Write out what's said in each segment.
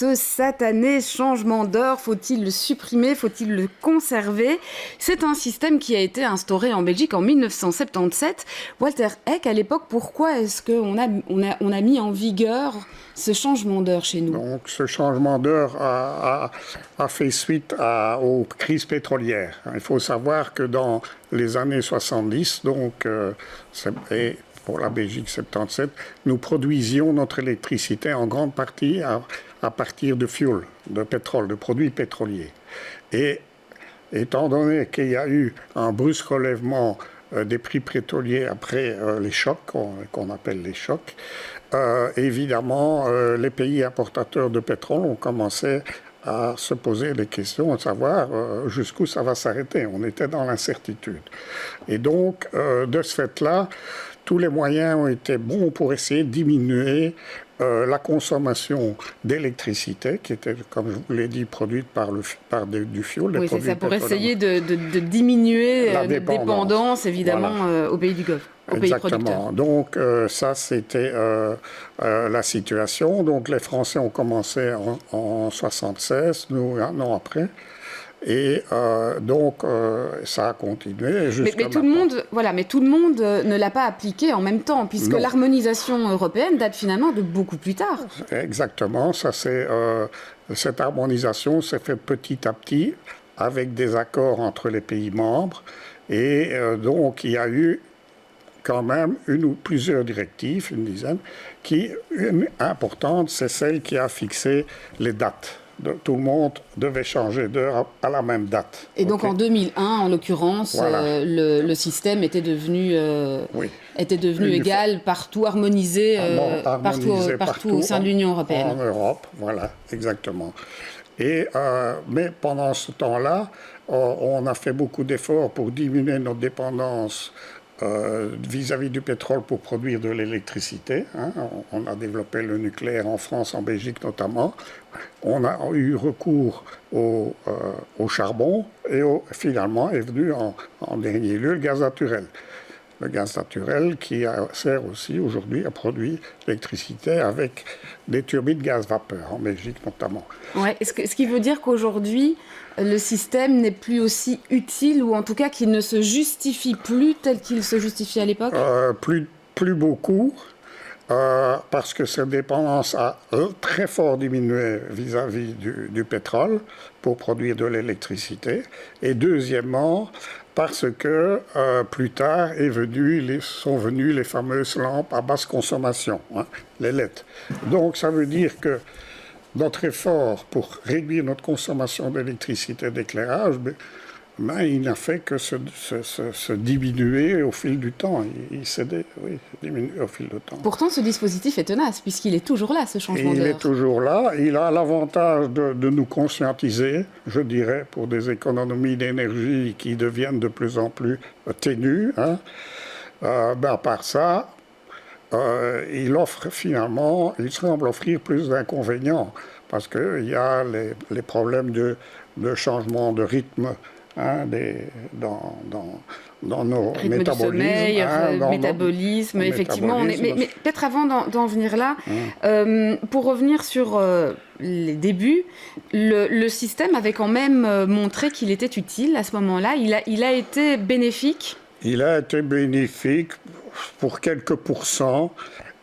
Ce satané changement d'heure, faut-il le supprimer, faut-il le conserver? C'est un système qui a été instauré en Belgique en 1977. Walter Eck, à l'époque, pourquoi est-ce qu'on a mis en vigueur ce changement d'heure chez nous? Donc ce changement d'heure a fait suite aux crises pétrolières. Il faut savoir que dans les années 70, et pour la Belgique 77, nous produisions notre électricité en grande partie à partir de fuel, de pétrole, de produits pétroliers. Et étant donné qu'il y a eu un brusque relèvement des prix pétroliers après les chocs, qu'on appelle les chocs, évidemment, les pays importateurs de pétrole ont commencé à se poser les questions, de savoir jusqu'où ça va s'arrêter. On était dans l'incertitude. Et donc, de ce fait-là, tous les moyens ont été bons pour essayer de diminuer la consommation d'électricité, qui était, comme je vous l'ai dit, produite par du fioul. Oui, c'est ça, pour essayer de diminuer la dépendance, évidemment, voilà, aux pays du Golfe, aux pays producteurs. Donc, ça, c'était la situation. Donc, les Français ont commencé en 1976, nous, un an après. Et ça a continué jusqu'à mais tout le monde, voilà, mais tout le monde ne l'a pas appliqué en même temps, puisque l'harmonisation européenne date finalement de beaucoup plus tard. Exactement, cette harmonisation s'est faite petit à petit avec des accords entre les pays membres. Et donc il y a eu quand même une ou plusieurs directives, une dizaine, une importante, c'est celle qui a fixé les dates. Tout le monde devait changer d'heure à la même date. Et donc en 2001, en l'occurrence, voilà, le système était devenu égal partout, harmonisé, partout au sein de l'Union européenne. En Europe, voilà, exactement. Mais pendant ce temps-là, on a fait beaucoup d'efforts pour diminuer notre dépendance vis-à-vis du pétrole pour produire de l'électricité. On a développé le nucléaire en France, en Belgique notamment. On a eu recours au charbon et finalement est venu en dernier lieu le gaz naturel. Le gaz naturel qui sert aussi aujourd'hui à produire l'électricité avec des turbines gaz vapeur, en Belgique notamment. Ouais, ce qui veut dire qu'aujourd'hui, le système n'est plus aussi utile, ou en tout cas qu'il ne se justifie plus tel qu'il se justifiait à l'époque? Plus beaucoup, parce que cette dépendance a très fort diminué vis-à-vis du pétrole pour produire de l'électricité. Et deuxièmement, parce que plus tard sont venues les fameuses lampes à basse consommation, les LED. Donc ça veut dire que notre effort pour réduire notre consommation d'électricité d'éclairage, il n'a fait que se diminuer au fil du temps. Il s'est diminué au fil du temps. Pourtant, ce dispositif est tenace, puisqu'il est toujours là, ce changement d'heure. Il est toujours là. Il a l'avantage de nous conscientiser, je dirais, pour des économies d'énergie qui deviennent de plus en plus ténues. À part ça, il semble offrir plus d'inconvénients, parce qu'il y a les problèmes de changement de rythme dans nos métabolismes. Métabolisme, effectivement. Mais peut-être avant d'en venir là, pour revenir sur les débuts, le système avait quand même montré qu'il était utile à ce moment-là. Il a été bénéfique. Il a été bénéfique pour quelques pourcents.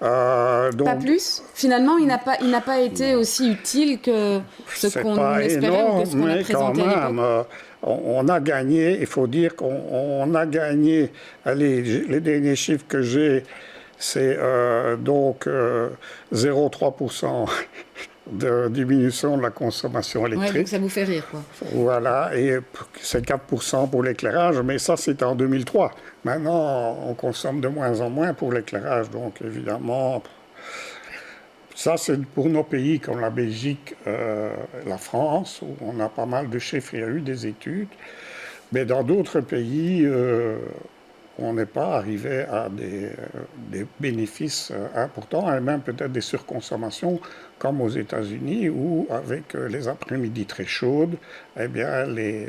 Pas plus. Finalement, il n'a pas été aussi utile que ce qu'on espérait ou que ce qu'on a présenté à l'époque. On a gagné, il faut dire qu'on a gagné, les derniers chiffres que j'ai, c'est 0,3% de diminution de la consommation électrique. Ouais, donc ça vous fait rire, quoi. Voilà, et c'est 4% pour l'éclairage, mais ça c'était en 2003. Maintenant, on consomme de moins en moins pour l'éclairage, donc évidemment, ça c'est pour nos pays comme la Belgique, la France, où on a pas mal de chiffres, il y a eu des études, mais dans d'autres pays, on n'est pas arrivé à des bénéfices importants, et même peut-être des surconsommations, comme aux États-Unis, où avec les après-midi très chaudes, eh bien, les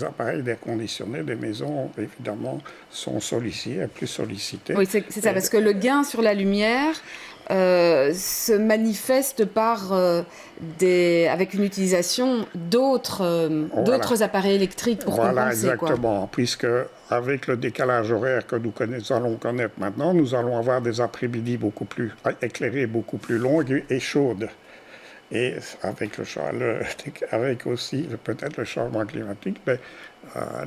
appareils d'air conditionné des maisons, évidemment, sont plus sollicités. Oui, c'est ça, parce que le gain sur la lumière se manifeste par avec une utilisation d'autres appareils électriques pour compenser. Voilà, exactement. Puisque avec le décalage horaire que nous allons connaître maintenant, nous allons avoir des après-midi beaucoup plus éclairées, beaucoup plus longues et chaudes. Et avec aussi peut-être le changement climatique, mais,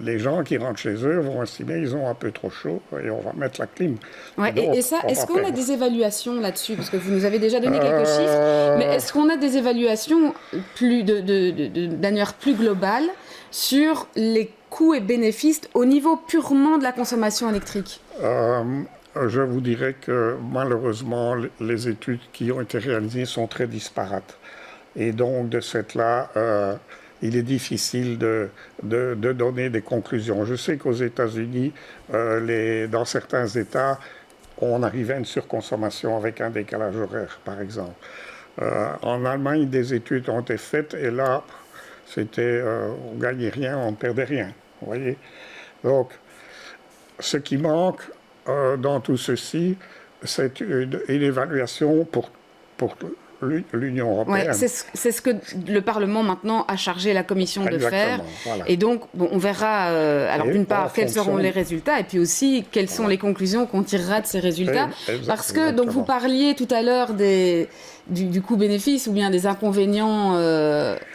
les gens qui rentrent chez eux vont estimer qu'ils ont un peu trop chaud et on va mettre la clim. Ouais, et ça, est-ce qu'on a des évaluations là-dessus? Parce que vous nous avez déjà donné quelques chiffres, mais est-ce qu'on a des évaluations d'une manière plus globale sur les coûts et bénéfices au niveau purement de la consommation électrique? Je vous dirais que malheureusement, les études qui ont été réalisées sont très disparates. Et donc, de ce fait-là, il est difficile de donner des conclusions. Je sais qu'aux États-Unis, dans certains États, on arrivait à une surconsommation avec un décalage horaire, par exemple. En Allemagne, des études ont été faites et là, on ne gagnait rien, on ne perdait rien. Vous voyez? Donc, ce qui manque dans tout ceci, c'est une évaluation pour l'Union européenne. Ouais, c'est ce que le Parlement maintenant a chargé la Commission de faire. Voilà. Et donc, on verra, alors d'une part, quels seront les résultats, et puis aussi, quelles sont les conclusions qu'on tirera de ces résultats. Parce que, donc, vous parliez tout à l'heure du coût-bénéfice, ou bien des inconvénients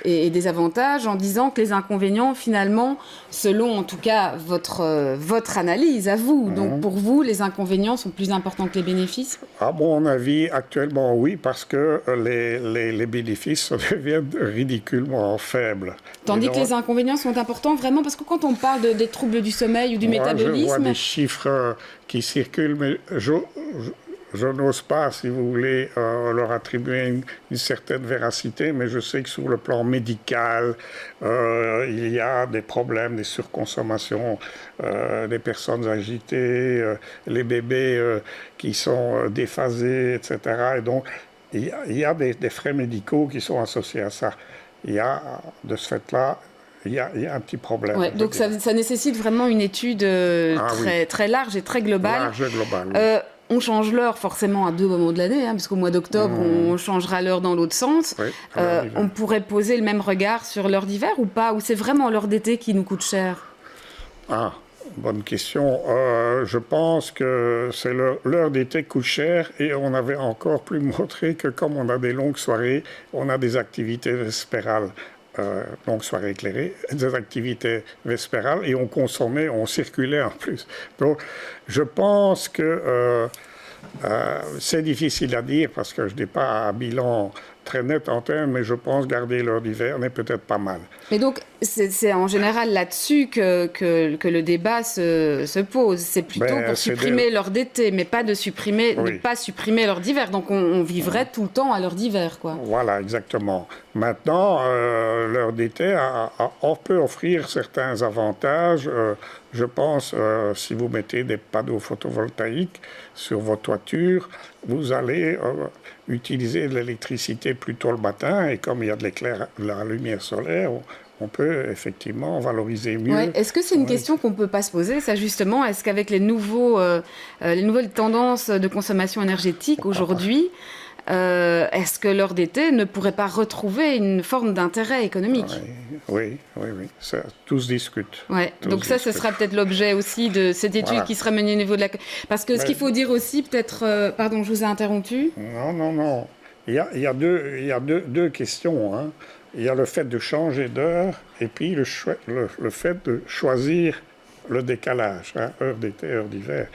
et des avantages, en disant que les inconvénients, finalement, selon en tout cas votre analyse à vous, donc pour vous, les inconvénients sont plus importants que les bénéfices? À mon avis, actuellement, oui, parce que les bénéfices deviennent ridiculement faibles. Tandis que les inconvénients sont importants vraiment, parce que quand on parle des troubles du sommeil ou du métabolisme... Je vois des chiffres qui circulent, mais je n'ose pas, si vous voulez, leur attribuer une certaine véracité, mais je sais que sur le plan médical, il y a des problèmes, des surconsommations, des personnes agitées, les bébés qui sont déphasés, etc. Et donc, il y a des frais médicaux qui sont associés à ça. Il y a, de ce fait-là, il y a un petit problème. Ouais, donc ça nécessite vraiment une étude très large et très globale. Large et globale. On change l'heure forcément à 2 moments de l'année, parce qu'au mois d'octobre, on changera l'heure dans l'autre sens. Oui, on pourrait poser le même regard sur l'heure d'hiver ou pas? Ou c'est vraiment l'heure d'été qui nous coûte cher? Bonne question. Je pense que c'est l'heure d'été coûte cher et on avait encore plus montré que comme on a des longues soirées, on a des activités vespérales. Donc soirée éclairée, des activités vespérales et on consommait, on circulait en plus. Donc je pense que c'est difficile à dire parce que je n'ai pas un bilan très net en termes, mais je pense garder l'heure d'hiver n'est peut-être pas mal. Mais donc, c'est en général là-dessus que le débat se pose. C'est plutôt pour supprimer l'heure d'été, mais pas de pas supprimer l'heure d'hiver. Donc, on vivrait tout le temps à l'heure d'hiver, quoi. Voilà, exactement. Maintenant, l'heure d'été, on peut offrir certains avantages. Je pense, si vous mettez des panneaux photovoltaïques sur votre toiture, vous allez utiliser de l'électricité plus tôt le matin. Et comme il y a de la lumière solaire, on peut effectivement valoriser mieux. Ouais. Est-ce que c'est une question qu'on ne peut pas se poser, ça justement? Est-ce qu'avec les nouvelles tendances de consommation énergétique aujourd'hui, est-ce que l'heure d'été ne pourrait pas retrouver une forme d'intérêt économique? Oui. Tout se discute. Ouais. Donc ça, ce sera peut-être l'objet aussi de cette étude qui sera menée au niveau de la... Parce que ce qu'il faut dire aussi, peut-être... pardon, je vous ai interrompu. Non. Il y a deux questions. Hein. Il y a le fait de changer d'heure et puis le fait de choisir le décalage, hein, heure d'été, heure d'hiver.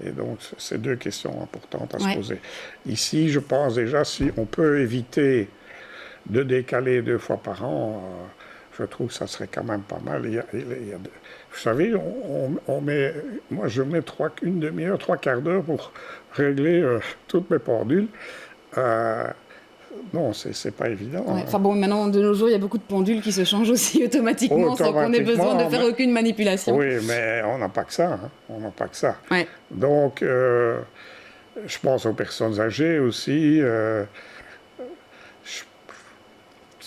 Et donc, c'est 2 questions importantes à se poser. Ici, je pense déjà, si on peut éviter de décaler 2 fois par an, je trouve que ça serait quand même pas mal. Vous savez, moi, je mets une demi-heure, 3/4 d'heure pour régler toutes mes pendules. Non, c'est pas évident. Ouais. Enfin bon, maintenant, de nos jours, il y a beaucoup de pendules qui se changent aussi automatiquement sans qu'on ait besoin de faire aucune manipulation. Oui, mais on n'a pas que ça. Hein. On n'a pas que ça. Ouais. Donc, je pense aux personnes âgées aussi.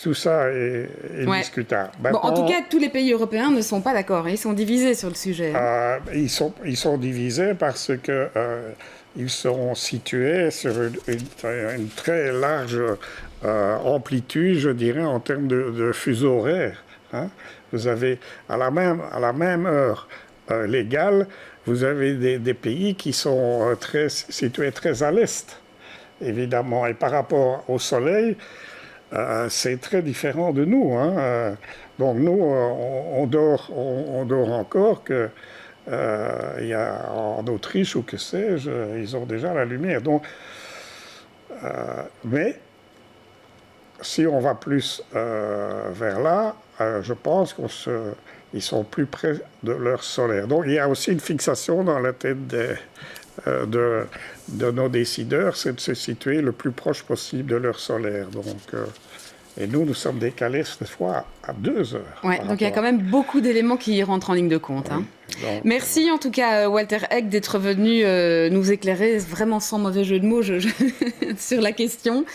Tout ça est discutable. Bon, en tout cas, tous les pays européens ne sont pas d'accord. Ils sont divisés sur le sujet. Ils sont divisés parce que ils sont situés sur une très large amplitude, je dirais, en termes de fuseau horaire. Hein. Vous avez à la même heure légale, vous avez des pays qui sont situés très à l'est, évidemment. Et par rapport au Soleil, c'est très différent de nous. Hein. Donc nous, on dort encore que il y a en Autriche ou que sais-je, ils ont déjà la lumière. Donc, mais si on va plus vers là, je pense ils sont plus près de l'heure solaire. Donc il y a aussi une fixation dans la tête de nos décideurs, c'est de se situer le plus proche possible de l'heure solaire. Donc, et nous sommes décalés cette fois à 2 heures. Ouais, donc il y a quand même beaucoup d'éléments qui rentrent en ligne de compte. Hein. Donc, merci en tout cas Walter Heck d'être venu nous éclairer, vraiment sans mauvais jeu de mots sur la question.